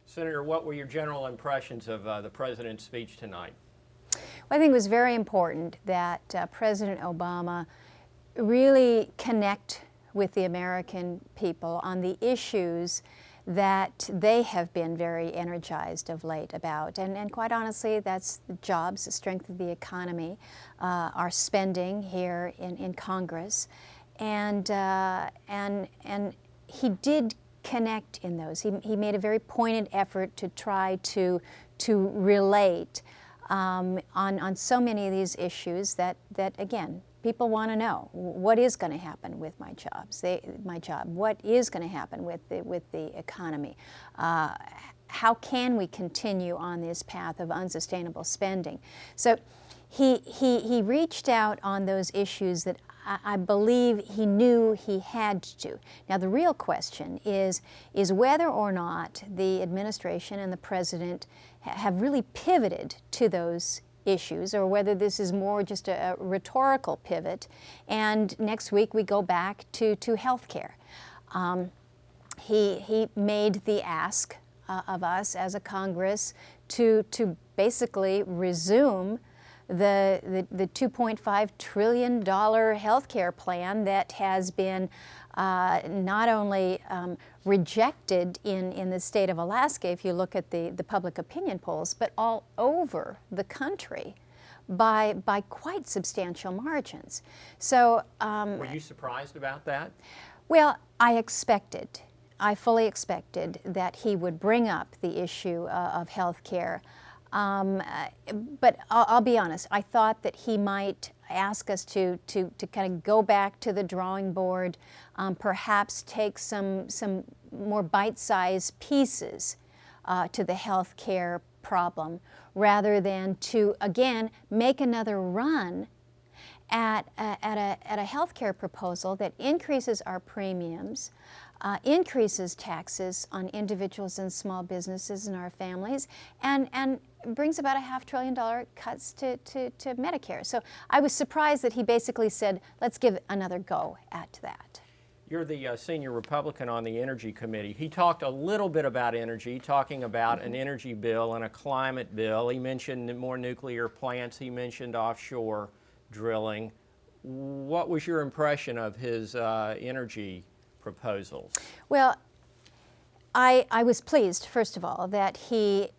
Senator, what were your general impressions of the President's speech tonight? Well, I think it was very important that President Obama really connect with the American people on the issues that they have been very energized of late about. And quite honestly, that's the jobs, the strength of the economy, our spending here in Congress. And he did connect in those. He made a very pointed effort to try to relate on so many of these issues that again, people want to know what is going to happen with my job. What is going to happen with the economy? How can we continue on this path of unsustainable spending? So he reached out on those issues that I believe he knew he had to. Now the real question is whether or not the administration and the President have really pivoted to those issues, or whether this is more just a rhetorical pivot, and next week we go back to health care. He made the ask of us as a Congress to basically resume the $2.5 trillion health care plan that has been not only rejected in the state of Alaska, if you look at the public opinion polls, but all over the country by quite substantial margins. So, were you surprised about that? Well, I fully expected that he would bring up the issue of health care. But I'll be honest, I thought that he might ask us to kind of go back to the drawing board, perhaps take some more bite-sized pieces to the health care problem, rather than to, again, make another run at a health care proposal that increases our premiums, increases taxes on individuals and small businesses and our families, and brings about $500 billion cuts to Medicare. So I was surprised that he basically said, let's give another go at that. You're the senior Republican on the Energy Committee. He talked a little bit about energy, talking about an energy bill and a climate bill. He mentioned more nuclear plants. He mentioned offshore drilling. What was your impression of his energy proposals? Well, I was pleased, first of all, that he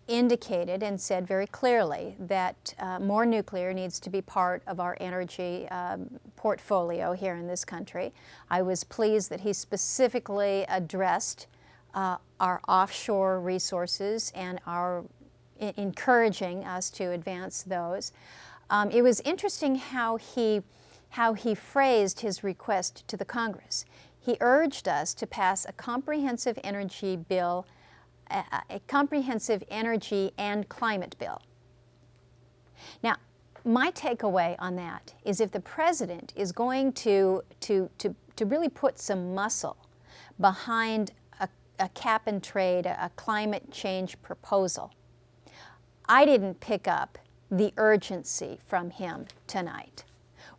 indicated and said very clearly that more nuclear needs to be part of our energy portfolio here in this country. I was pleased that he specifically addressed our offshore resources and our encouraging us to advance those. It was interesting how he phrased his request to the Congress. He urged us to pass a comprehensive energy bill, a comprehensive energy and climate bill. Now, my takeaway on that is if the President is going to really put some muscle behind a cap and trade, a climate change proposal, I didn't pick up the urgency from him tonight.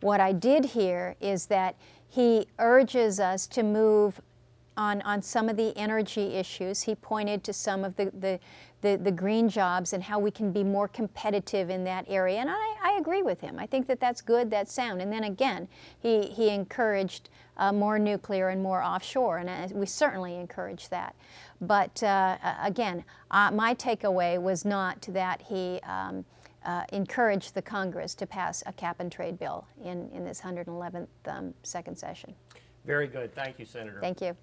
What I did hear is that he urges us to move on some of the energy issues. He pointed to some of the green jobs and how we can be more competitive in that area. And I agree with him. I think that that's good, that's sound. And then again, he encouraged more nuclear and more offshore, and we certainly encourage that. But again, my takeaway was not that he encourage the Congress to pass a cap and trade bill in this 111th second session. Very good. Thank you, Senator. Thank you.